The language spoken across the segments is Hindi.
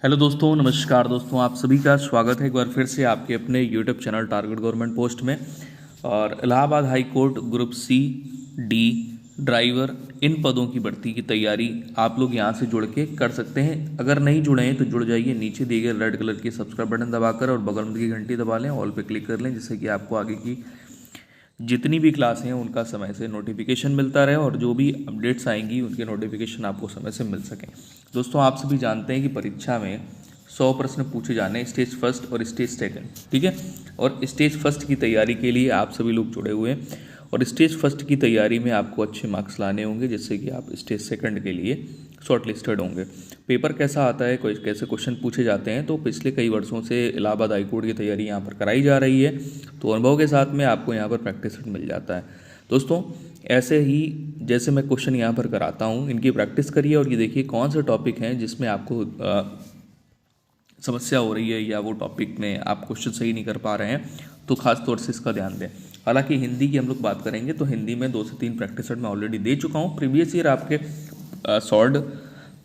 हेलो दोस्तों, नमस्कार दोस्तों। आप सभी का स्वागत है एक बार फिर से आपके अपने YouTube channel Target Government Post में। और Allahabad High Court group C D driver इन पदों की भर्ती की तैयारी आप लोग यहां से जुड़ के कर सकते हैं। अगर नहीं जुड़े हैं तो जुड़ जाइए, नीचे दिए गए रेड कलर की सब्सक्राइब बटन दबाकर और बगल में की घंटी दबा लें, ऑल पे क्लिक कर लें, जिससे कि आपको आगे की जितनी भी क्लासें हैं उनका समय से नोटिफिकेशन मिलता रहे और जो भी अपडेट्स आएंगी उनके नोटिफिकेशन आपको समय से मिल सकें। दोस्तों, आप सभी जानते हैं कि परीक्षा में 100 प्रश्न पूछे जाने, स्टेज फर्स्ट और स्टेज सेकंड, ठीक है। और स्टेज फर्स्ट की तैयारी के लिए आप सभी लोग जुड़े हुए हैं और स्टेज फर्स्ट की तैयारी में आपको अच्छे मार्क्स लाने होंगे, जिससे कि आप स्टेज सेकंड के लिए शॉर्ट लिस्टेड होंगे। पेपर कैसा आता है, कोई कैसे क्वेश्चन पूछे जाते हैं, तो पिछले कई वर्षों से इलाहाबाद हाईकोर्ट की तैयारी यहाँ पर कराई जा रही है, तो अनुभव के साथ में आपको यहाँ पर प्रैक्टिस सेट मिल जाता है। दोस्तों, ऐसे ही जैसे मैं क्वेश्चन यहाँ पर कराता हूँ, इनकी प्रैक्टिस करिए और ये देखिए कौन से टॉपिक हैं जिसमें आपको समस्या हो रही है या वो टॉपिक में आप क्वेश्चन सही नहीं कर पा रहे हैं, तो खास तौर से इसका ध्यान दें। हालांकि हिंदी की हम लोग बात करेंगे तो हिंदी में 2 से 3 प्रैक्टिस सेट मैं ऑलरेडी दे चुका हूँ। प्रीवियस ईयर आपके सॉल्ड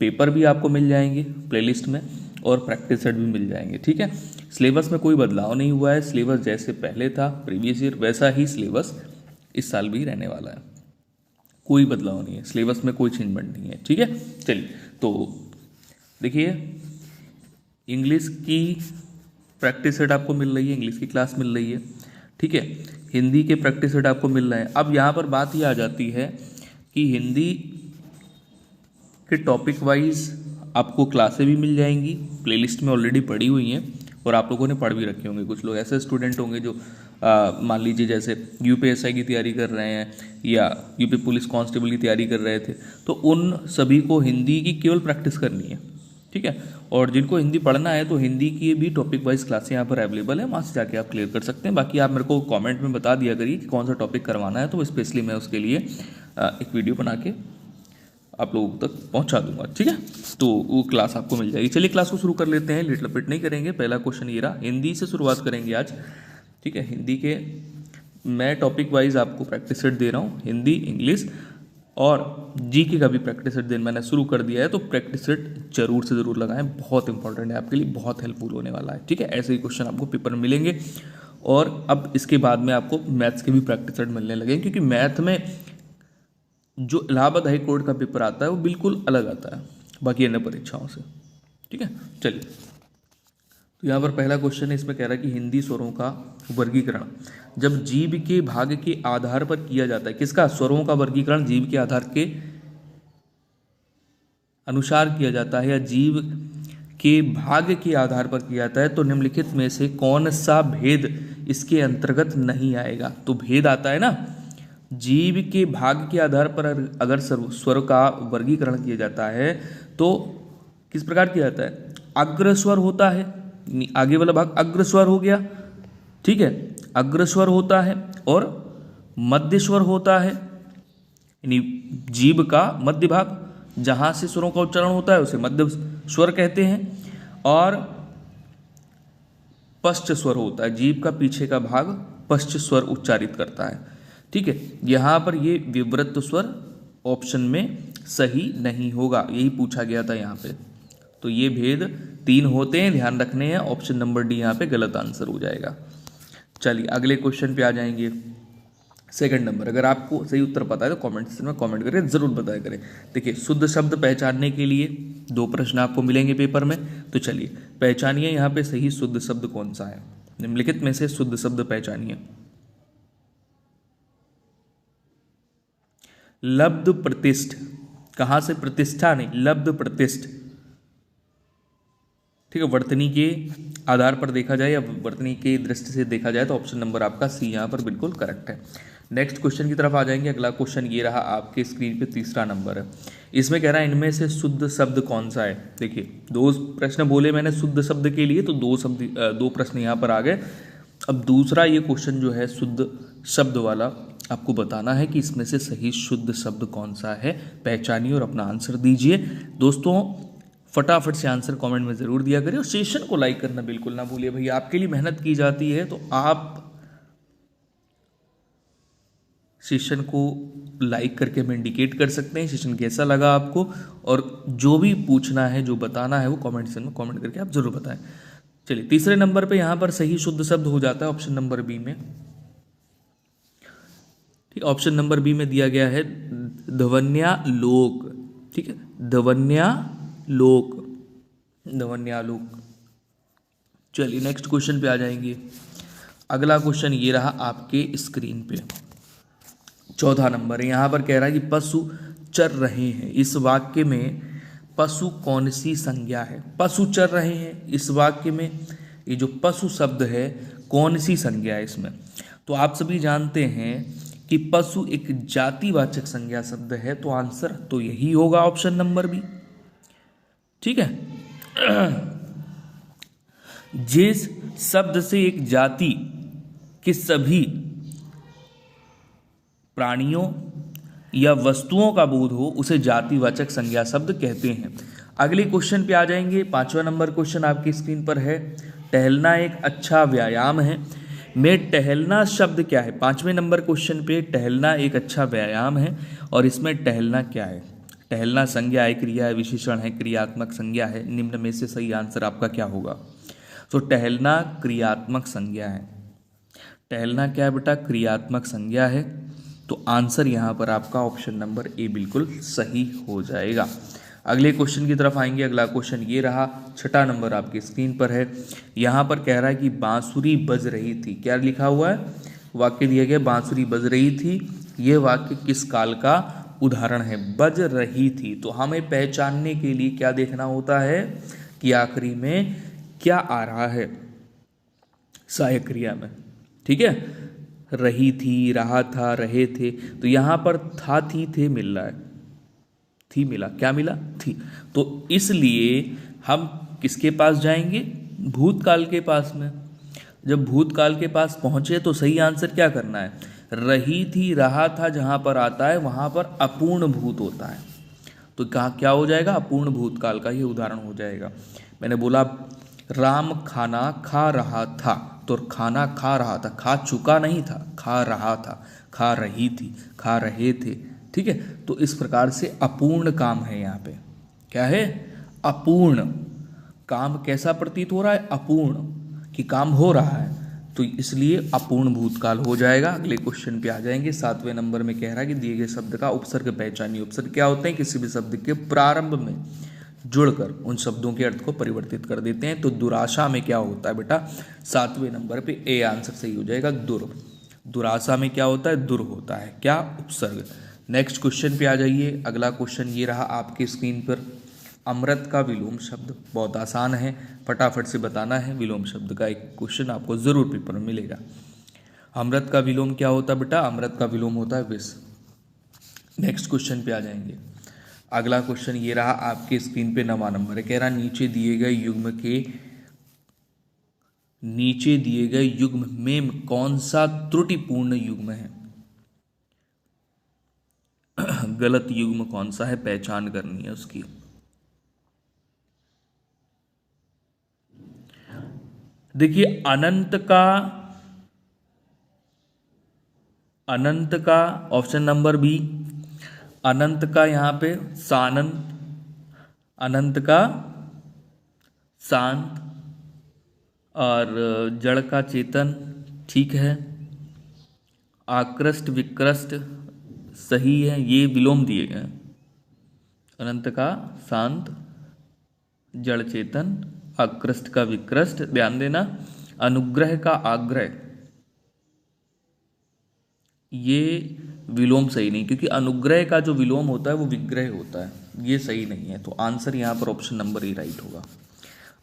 पेपर भी आपको मिल जाएंगे प्लेलिस्ट में और प्रैक्टिस सेट भी मिल जाएंगे, ठीक है। सिलेबस में कोई बदलाव नहीं हुआ है, सिलेबस जैसे पहले था प्रीवियस ईयर वैसा ही सिलेबस इस साल भी रहने वाला है, कोई बदलाव नहीं है, सिलेबस में कोई चेंजमेंट नहीं है, ठीक है। चलिए, तो देखिए इंग्लिश की प्रैक्टिस सेट आपको मिल रही है, इंग्लिश की क्लास मिल रही है, ठीक है। हिंदी के प्रैक्टिस सेट आपको मिल रहे हैं। अब यहाँ पर बात ये आ जाती है कि हिंदी के टॉपिक वाइज आपको क्लासें भी मिल जाएंगी, प्लेलिस्ट में ऑलरेडी पड़ी हुई हैं और आप लोगों ने पढ़ भी रखे होंगे। कुछ लोग ऐसे स्टूडेंट होंगे जो मान लीजिए जैसे यूपीएसआई की तैयारी कर रहे हैं या यूपी पुलिस कांस्टेबल की तैयारी कर रहे थे, तो उन सभी को हिंदी की केवल प्रैक्टिस करनी है, ठीक है। और जिनको हिंदी पढ़ना है तो हिंदी की भी टॉपिक वाइज क्लासें यहाँ पर अवेलेबल है, वहाँ से जाके आप क्लियर कर सकते हैं। बाकी आप मेरे को कमेंट में बता दिया करिए कि कौन सा टॉपिक करवाना है, तो स्पेशली मैं उसके लिए एक वीडियो बना के आप लोगों तक पहुंचा दूंगा, ठीक है। तो वो क्लास आपको मिल जाएगी। चलिए क्लास को शुरू कर लेते हैं, लेट लपेट नहीं करेंगे। पहला क्वेश्चन ये रहा, हिंदी से शुरुआत करेंगे आज, ठीक है। हिंदी के मैं टॉपिक वाइज आपको प्रैक्टिस सेट दे रहा हूँ, हिंदी, इंग्लिश और जीके का भी प्रैक्टिस सेट देना मैंने शुरू कर दिया है, तो प्रैक्टिस सेट जरूर से ज़रूर लगाएं, बहुत इंपॉर्टेंट है आपके लिए, बहुत हेल्पफुल होने वाला है, ठीक है। ऐसे ही क्वेश्चन आपको पेपर में मिलेंगे। और अब इसके बाद में आपको मैथ्स के भी प्रैक्टिस सेट मिलने लगे, क्योंकि मैथ में जो इलाहाबाद हाई कोर्ट का पेपर आता है वो बिल्कुल अलग आता है बाकी अन्य परीक्षाओं से, ठीक है। चलिए, तो यहाँ पर पहला क्वेश्चन है, इसमें कह रहा है कि हिंदी स्वरों का वर्गीकरण जब जीव के भाग के आधार पर किया जाता है, किसका? स्वरों का वर्गीकरण जीव के आधार के अनुसार किया जाता है या जीव के भाग के आधार पर किया जाता है, तो निम्नलिखित में से कौन सा भेद इसके अंतर्गत नहीं आएगा? तो भेद आता है ना, जीव के भाग के आधार पर अगर स्वर का वर्गीकरण किया जाता है तो किस प्रकार किया जाता है? अग्रस्वर होता है, आगे वाला भाग अग्रस्वर हो गया, ठीक है, अग्रस्वर होता है, और मध्य स्वर होता है, यानी जीभ का मध्य भाग जहां से स्वरों का उच्चारण होता है उसे मध्य स्वर कहते हैं, और पश्च स्वर होता है, जीभ का पीछे का भाग पश्च स्वर उच्चारित करता है, ठीक है। यहां पर ये विवृत स्वर ऑप्शन में सही नहीं होगा, यही पूछा गया था यहाँ पे। तो ये भेद 3 होते हैं, ध्यान रखने हैं, ऑप्शन नंबर डी यहाँ पे गलत आंसर हो जाएगा। चलिए अगले क्वेश्चन पे आ जाएंगे। सेकंड नंबर, अगर आपको सही उत्तर पता है तो कमेंट सेक्शन में कमेंट करें, जरूर बताया करें। देखिए, शुद्ध शब्द पहचानने के लिए 2 प्रश्न आपको मिलेंगे पेपर में, तो चलिए पहचानिए यहाँ पे सही शुद्ध शब्द कौन सा है। निम्नलिखित में से शुद्ध शब्द पहचानिए। लब्ध प्रतिष्ठ, कहां से? प्रतिष्ठा नहीं, लब्ध प्रतिष्ठ, ठीक है। वर्तनी के आधार पर देखा जाए या वर्तनी के दृष्टि से देखा जाए तो ऑप्शन नंबर आपका सी यहाँ पर बिल्कुल करेक्ट है। नेक्स्ट क्वेश्चन की तरफ आ जाएंगे। अगला क्वेश्चन ये रहा आपके स्क्रीन पे, तीसरा नंबर है। इसमें कह रहा है इनमें से शुद्ध शब्द कौन सा है? देखिए 2 प्रश्न बोले मैंने शुद्ध शब्द के लिए, तो 2 प्रश्न यहाँ पर आ गए। अब दूसरा ये क्वेश्चन जो है शुद्ध शब्द वाला, आपको बताना है कि इसमें से सही शुद्ध शब्द कौन सा है। पहचानिए और अपना आंसर दीजिए। दोस्तों फटाफट से आंसर कमेंट में ज़रूर दिया करिए और सेशन को लाइक करना बिल्कुल ना भूलिए। भैया आपके लिए मेहनत की जाती है, तो आप सेशन को लाइक करके हम इंडिकेट कर सकते हैं सेशन कैसा लगा आपको, और जो भी पूछना है, जो बताना है, वो कमेंट सेक्शन में कमेंट करके आप जरूर बताएं। चलिए तीसरे नंबर पे यहाँ पर सही शुद्ध शब्द हो जाता है ऑप्शन नंबर बी में। ठीक, ऑप्शन नंबर बी में दिया गया है ध्वन्यालोक। ठीक है, ध्वन्यालोक, ध्वन्यालोक। चलिए नेक्स्ट क्वेश्चन पे आ जाएंगे। अगला क्वेश्चन ये रहा आपके स्क्रीन पे, 14 नंबर है। यहाँ पर कह रहा है कि पशु चर रहे हैं, इस वाक्य में पशु कौन सी संज्ञा है? पशु चर रहे हैं, इस वाक्य में ये जो पशु शब्द है कौन सी संज्ञा है इसमें? तो आप सभी जानते हैं कि पशु एक जातिवाचक संज्ञा शब्द है, तो आंसर तो यही होगा ऑप्शन नंबर बी। ठीक है, जिस शब्द से एक जाति के सभी प्राणियों या वस्तुओं का बोध हो उसे जातिवाचक संज्ञा शब्द कहते हैं। अगले क्वेश्चन पे आ जाएंगे। 5वां नंबर क्वेश्चन आपकी स्क्रीन पर है, टहलना एक अच्छा व्यायाम है में टहलना शब्द क्या है? 5वें नंबर क्वेश्चन पे टहलना एक अच्छा व्यायाम है, और इसमें टहलना क्या है? टहलना संज्ञा है, क्रिया है, विशेषण है, क्रियात्मक संज्ञा है, निम्न में से सही आंसर आपका क्या होगा? तो टहलना क्रियात्मक संज्ञा है। टहलना क्या है बेटा? क्रियात्मक संज्ञा है, तो आंसर यहाँ पर आपका ऑप्शन नंबर ए बिल्कुल सही हो जाएगा। अगले क्वेश्चन की तरफ आएंगे। अगला क्वेश्चन ये रहा, 6वां नंबर आपकी स्क्रीन पर है। यहाँ पर कह रहा है कि बांसुरी बज रही थी। क्या लिखा हुआ है? वाक्य दिया गया बांसुरी बज रही थी। ये वाक्य किस काल का उदाहरण है? बज रही थी। तो हमें पहचानने के लिए क्या देखना होता है कि आखिरी में क्या आ रहा है सहायक क्रिया में। ठीक है, रही थी, रहा था, रहे थे, तो यहां पर था, थी, थे मिल रहा है, थी मिला, क्या मिला? थी। तो इसलिए हम किसके पास जाएंगे? भूतकाल के पास में। जब भूतकाल के पास पहुंचे तो सही आंसर क्या करना है? रही थी, रहा था जहां पर आता है वहां पर अपूर्ण भूत होता है, तो कहा क्या हो जाएगा? अपूर्ण भूतकाल का ये उदाहरण हो जाएगा। मैंने बोला राम खाना खा रहा था, तो खाना खा रहा था, खा चुका नहीं था, खा रहा था, खा रही थी, खा रहे थे। ठीक है, तो इस प्रकार से अपूर्ण काम है। यहाँ पे क्या है? अपूर्ण काम। कैसा प्रतीत हो रहा है? अपूर्ण, कि काम हो रहा है, तो इसलिए अपूर्ण भूतकाल हो जाएगा। अगले क्वेश्चन पे आ जाएंगे। 7वें नंबर में कह रहा है कि दिए गए शब्द का उपसर्ग पहचानिए। उपसर्ग क्या होते हैं? किसी भी शब्द के प्रारंभ में जुड़कर उन शब्दों के अर्थ को परिवर्तित कर देते हैं। तो दुराशा में क्या होता है बेटा? 7वें नंबर पे ए आंसर सही हो जाएगा, दुर। दुराशा में क्या होता है? दुर होता है। क्या? उपसर्ग। नेक्स्ट क्वेश्चन पे आ जाइए। अगला क्वेश्चन ये रहा आपकी स्क्रीन पर, अमृत का विलोम शब्द। बहुत आसान है, फटाफट से बताना है। विलोम शब्द का एक क्वेश्चन आपको जरूर पेपर में मिलेगा। अमृत का विलोम क्या होता है बेटा? अमृत का विलोम होता है विष। नेक्स्ट क्वेश्चन पे आ जाएंगे। अगला क्वेश्चन ये रहा आपके स्क्रीन पे, 9वां नंबर है। कह रहा नीचे दिए गए युग्म में कौन सा त्रुटिपूर्ण युग्म है? गलत युग्म कौन सा है, पहचान करनी है उसकी। देखिए अनंत का ऑप्शन नंबर बी, अनंत का यहाँ पे सानंत, अनंत का शांत, और जड़ का चेतन। ठीक है, आकृष्ट विकृष्ट सही है, ये विलोम दिए गए। अनंत का शांत, जड़ चेतन, आकृष्ट का विकृष्ट। ध्यान देना, अनुग्रह का आग्रह, ये विलोम सही नहीं, क्योंकि अनुग्रह का जो विलोम होता है वो विग्रह होता है, ये सही नहीं है। तो आंसर यहाँ पर ऑप्शन नंबर ए राइट होगा।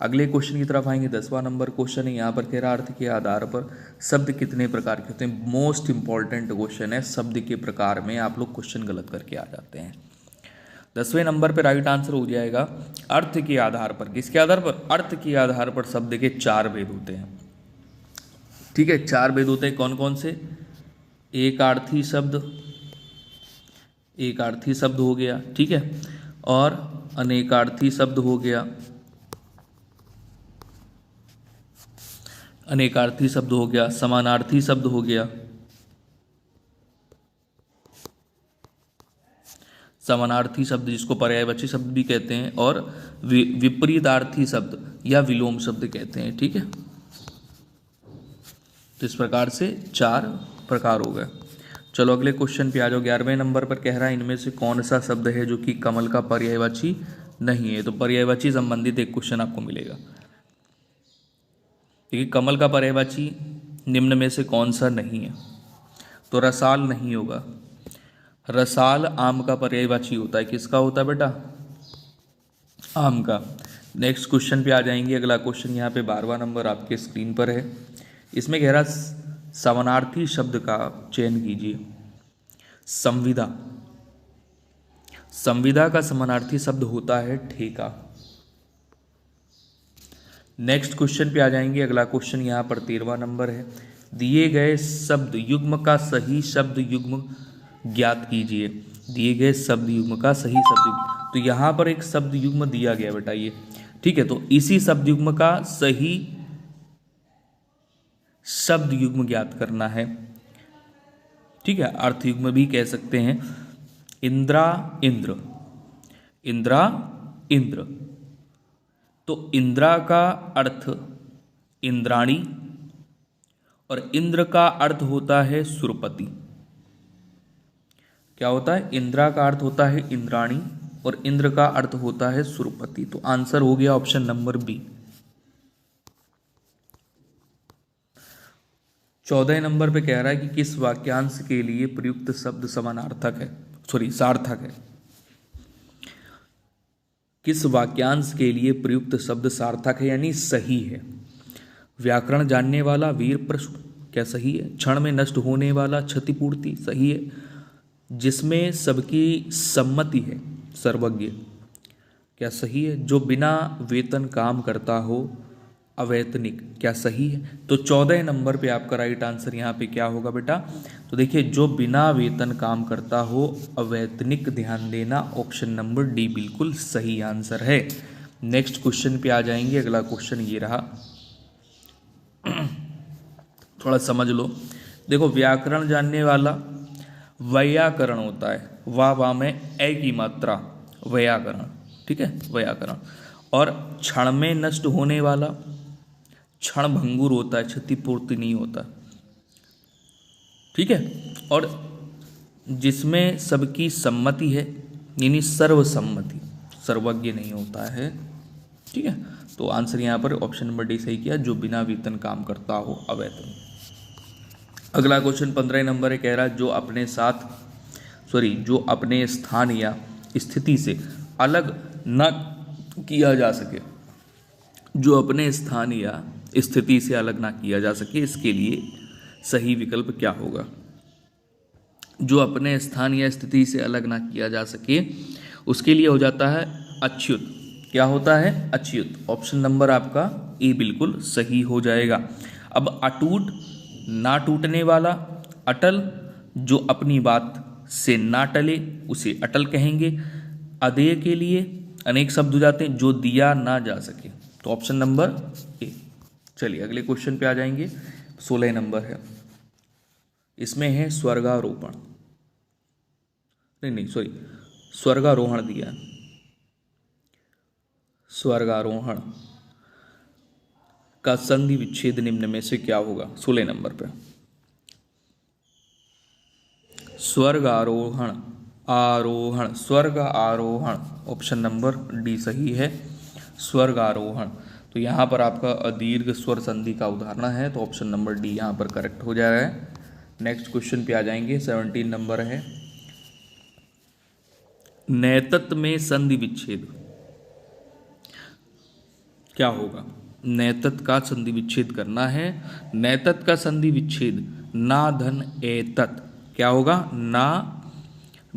अगले क्वेश्चन की तरफ आएंगे। 10वां नंबर क्वेश्चन है। यहाँ पर कह रहा अर्थ के आधार पर शब्द कितने प्रकार के होते हैं? मोस्ट इंपॉर्टेंट क्वेश्चन है। शब्द के प्रकार में आप लोग क्वेश्चन गलत करके आ जाते हैं। 10वें नंबर पर राइट आंसर हो जाएगा अर्थ के आधार पर। किसके आधार पर? अर्थ के आधार पर शब्द के 4 भेद होते हैं। ठीक है, 4 भेद होते हैं। कौन कौन से? एकार्थी शब्द, एकार्थी शब्द हो गया, ठीक है, और अनेकार्थी शब्द हो गया, अनेकार्थी शब्द हो गया, समानार्थी शब्द हो गया, समानार्थी शब्द जिसको पर्यायवाची शब्द भी कहते हैं, और विपरीतार्थी शब्द या विलोम शब्द कहते हैं। ठीक है, तो इस प्रकार से 4 प्रकार हो गए। चलो अगले क्वेश्चन पे आ जाओ। 11वें नंबर पर कह रहा है इनमें से कौन सा शब्द है जो कि कमल का पर्यायवाची नहीं है। तो पर्यायवाची संबंधित एक क्वेश्चन आपको मिलेगा। देखिए, कमल का पर्यायवाची निम्न में से कौन सा नहीं है। तो रसाल नहीं होगा। रसाल आम का पर्यायवाची होता है। किसका होता है बेटा? आम का। नेक्स्ट क्वेश्चन पे आ जाएंगे। अगला क्वेश्चन यहाँ पे 12वां नंबर आपके स्क्रीन पर है। इसमें कह रहा समानार्थी शब्द का चयन कीजिए। संविदा। संविदा का समानार्थी शब्द होता है ठेका। नेक्स्ट क्वेश्चन पे आ जाएंगे। अगला क्वेश्चन यहाँ पर 13वां नंबर है। दिए गए शब्द युग्म का सही शब्द युग्म ज्ञात कीजिए। दिए गए शब्द युग्म का सही शब्द युग्म, तो यहाँ पर एक शब्द युग्म दिया गया बेटा ये। ठीक है, तो इसी शब्द युग्म का सही शब्द युग्म ज्ञात करना है। ठीक है, अर्थ युग्म भी कह सकते हैं। इंद्रा इंद्र, इंद्रा इंद्र, तो इंद्रा का अर्थ इंद्राणी और इंद्र का अर्थ होता है सुरपति। क्या होता है? इंद्रा का अर्थ होता है इंद्राणी और इंद्र का अर्थ होता है सुरपति। तो आंसर हो गया ऑप्शन नंबर बी। 14 नंबर पे कह रहा है कि किस वाक्यांश के लिए प्रयुक्त शब्द समानार्थक है, सार्थक है। किस वाक्यांश के लिए प्रयुक्त शब्द सार्थक है यानी सही है। व्याकरण जानने वाला वीर प्रश्न, क्या सही है? क्षण में नष्ट होने वाला क्षतिपूर्ति, सही है। जिसमें सबकी सम्मति है, सर्वज्ञ, क्या सही है। जो बिना वेतन काम करता हो, अवैतनिक, क्या सही है। तो 14 नंबर पे आपका राइट आंसर यहाँ पे क्या होगा बेटा? तो देखिए, जो बिना वेतन काम करता हो, अवैतनिक, ध्यान देना, ऑप्शन नंबर डी बिल्कुल सही आंसर है। नेक्स्ट क्वेश्चन पे आ जाएंगे। अगला क्वेश्चन ये रहा, थोड़ा समझ लो। देखो, व्याकरण जानने वाला वैयाकरण होता है। वाह में ए की मात्रा, वैयाकरण। ठीक है, वैयाकरण। और क्षण में नष्ट होने वाला क्षण भंगुर होता है, क्षतिपूर्ति नहीं होता। ठीक है, और जिसमें सबकी सम्मति है यानी सर्वसम्मति, सर्वज्ञ नहीं होता है। ठीक है, तो आंसर यहाँ पर ऑप्शन नंबर डी सही किया, जो बिना वेतन काम करता हो, अवैतनिक। अगला क्वेश्चन 15 नंबर है। कह रहा है जो अपने स्थान या स्थिति से अलग न किया जा सके। जो अपने स्थान या स्थिति से अलग ना किया जा सके, इसके लिए सही विकल्प क्या होगा? जो अपने स्थान या स्थिति से अलग ना किया जा सके, उसके लिए हो जाता है अच्युत। क्या होता है? अच्युत। ऑप्शन नंबर आपका ए बिल्कुल सही हो जाएगा। अब अटूट, ना टूटने वाला, अटल, जो अपनी बात से ना टले उसे अटल कहेंगे। अदेय के लिए अनेक शब्द हो जाते हैं, जो दिया ना जा सके, तो ऑप्शन नंबर ए। चलिए अगले क्वेश्चन पे आ जाएंगे। 16 नंबर है। इसमें है स्वर्गारोपण, स्वर्गारोहण दिया। स्वर्गारोहण का संधि विच्छेद निम्न में से क्या होगा? 16 नंबर पे स्वर्गारोहण, आरोहण, स्वर्ग आरोहण, ऑप्शन नंबर डी सही है, स्वर्गारोहण। तो यहाँ पर आपका दीर्घ स्वर संधि का उदाहरण है, तो ऑप्शन नंबर डी यहाँ पर करेक्ट हो जा रहा है। नेक्स्ट क्वेश्चन पे आ जाएंगे। 17 नंबर है। नैतत्व में संधि विच्छेद क्या होगा? नैतत्व का संधि विच्छेद करना है। नैतत्व का संधि विच्छेद ना धन एतत्, क्या होगा? ना,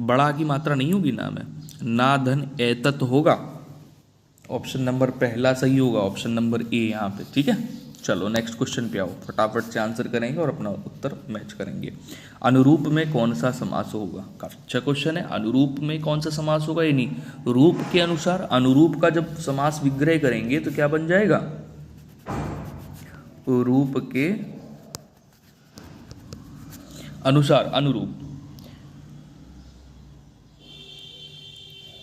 बड़ा की मात्रा नहीं होगी ना में, ना धन एतत् होगा। ऑप्शन नंबर पहला सही होगा, ऑप्शन नंबर ए यहाँ पे। ठीक है, चलो नेक्स्ट क्वेश्चन पे आओ, फटाफट से आंसर करेंगे और अपना उत्तर मैच करेंगे। अनुरूप में कौन सा समास होगा? काफी अच्छा क्वेश्चन है। अनुरूप में कौन सा समास होगा? यानी रूप के अनुसार। अनुरूप का जब समास विग्रह करेंगे तो क्या बन जाएगा? रूप के अनुसार, अनुरूप।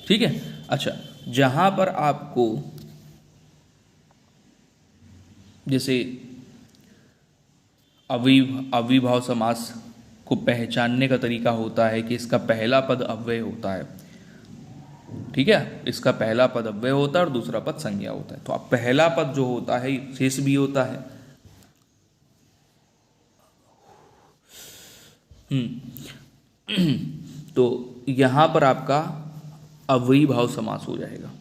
ठीक है। अच्छा, जहां पर आपको जैसे अविभाव समास को पहचानने का तरीका होता है कि इसका पहला पद अव्यय होता है, ठीक है, इसका पहला पद अव्यय होता है और दूसरा पद संज्ञा होता है। तो अब पहला पद जो होता है शेष भी होता है। तो यहां पर आपका अव्ययीभाव समास हो जाएगा।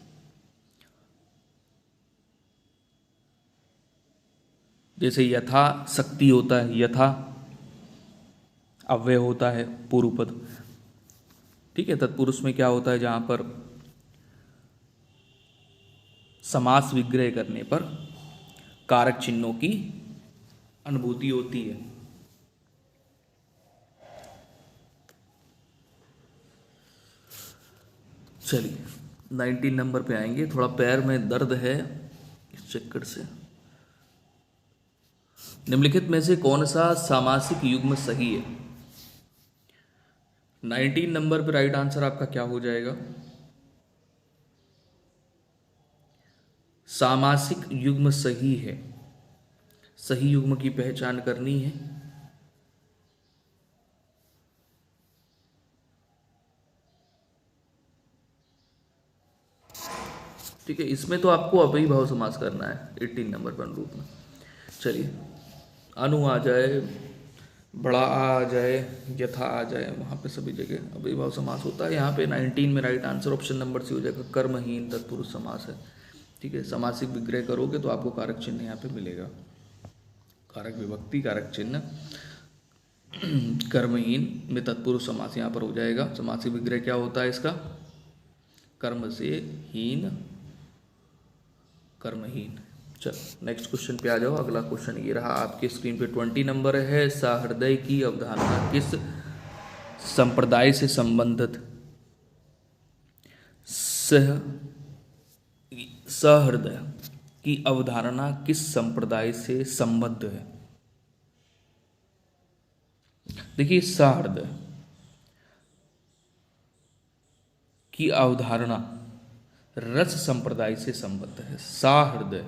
जैसे यथा शक्ति होता है, यथा अव्यय होता है पूर्व पद, ठीक है। तत्पुरुष में क्या होता है, जहां पर समास विग्रह करने पर कारक चिन्हों की अनुभूति होती है। चलिए 19 नंबर पे आएंगे। थोड़ा पैर में दर्द है इस चक्कर से। निम्नलिखित में से कौन सा सामासिक युग्म सही है? 19 नंबर पे राइट आंसर आपका क्या हो जाएगा? सामासिक युग्म सही है। सही युग्म की पहचान करनी है। ठीक है, इसमें तो आपको अव्ययीभाव समास करना है 18 नंबर पर अनुरूप में। चलिए, अनु आ जाए, बड़ा आ जाए, यथा आ जाए, वहाँ पे सभी जगह अव्ययीभाव समास होता है। यहाँ पे 19 में right answer option number C हो जाएगा, कर्महीन तत्पुरुष समास है। ठीक है, समासिक विग्रह करोगे तो आपको कारक चिन्ह यहाँ पे मिलेगा, कारक विभक्ति, कारक चिन्ह। कर्महीन में तत्पुरुष समास यहाँ पर हो जाएगा। समासिक विग्रह क्या होता है इसका? कर्म से हीन, कर्महीन। चलो नेक्स्ट क्वेश्चन पे आ जाओ। अगला क्वेश्चन ये रहा आपके स्क्रीन पे, 20 नंबर है। सहृदय की अवधारणा किस संप्रदाय से संबंधित? सहृदय की अवधारणा किस संप्रदाय से संबद्ध है? देखिए, सहृदय की अवधारणा रस संप्रदाय से संबद्ध है। सहृदय,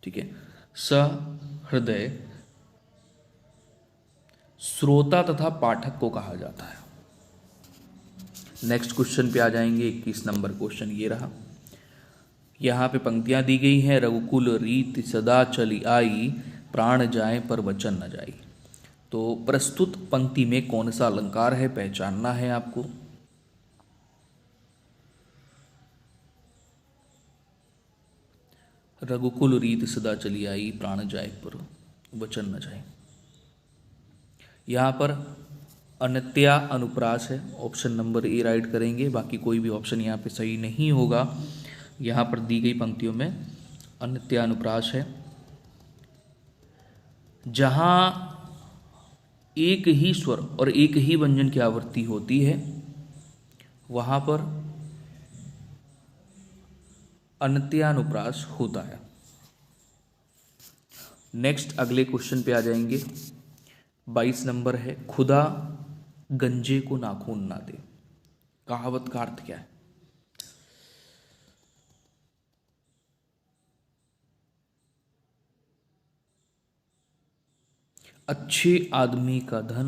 ठीक है। सहृदय श्रोता तथा पाठक को कहा जाता है। नेक्स्ट क्वेश्चन पे आ जाएंगे। 21 नंबर क्वेश्चन ये रहा। यहाँ पे पंक्तियां दी गई हैं। रघुकुल रीति सदा चली आई, प्राण जाए पर वचन न जाई। तो प्रस्तुत पंक्ति में कौन सा अलंकार है, पहचानना है आपको। रघुकुल रीत सदा चली आई, प्राण जाए पर वचन न जाए। यहाँ पर अनत्या अनुप्रास है, ऑप्शन नंबर ए राइट करेंगे, बाकी कोई भी ऑप्शन यहाँ पे सही नहीं होगा। यहाँ पर दी गई पंक्तियों में अनत्या अनुप्रास है। जहाँ एक ही स्वर और एक ही व्यंजन की आवृत्ति होती है वहाँ पर अनत्यानुप्रास होता है। नेक्स्ट अगले क्वेश्चन पे आ जाएंगे। 22 नंबर है। खुदा गंजे को नाखून ना दे, कहावत का अर्थ क्या है? अच्छे आदमी का धन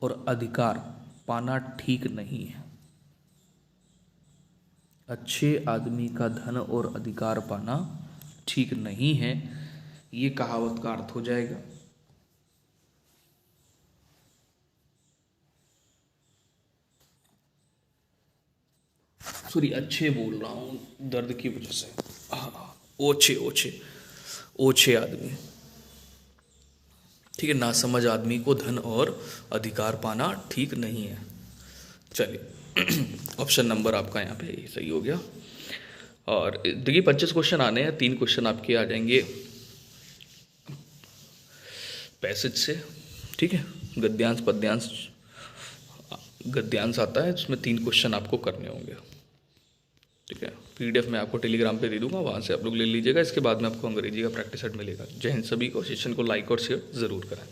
और अधिकार पाना ठीक नहीं है। अच्छे आदमी का धन और अधिकार पाना ठीक नहीं है, ये कहावत का अर्थ हो जाएगा। सॉरी, अच्छे बोल रहा हूं दर्द की वजह से। ओछे ओछे ओछे आदमी, ठीक है। नासमझ आदमी को धन और अधिकार पाना ठीक नहीं है। चलिए ऑप्शन नंबर आपका यहाँ पे सही हो गया। और देखिए 25 क्वेश्चन आने हैं, 3 क्वेश्चन आपके आ जाएंगे पैसेज से, ठीक है। गद्यांश पद्यांश, गद्यांश आता है जिसमें 3 क्वेश्चन आपको करने होंगे, ठीक है। PDF मैं आपको टेलीग्राम पे दे दूंगा, वहाँ से आप लोग ले लीजिएगा। इसके बाद में आपको अंग्रेजी का प्रैक्टिस सेट मिलेगा। जय हिंद सभी को। सेशन को लाइक और शेयर ज़रूर करें।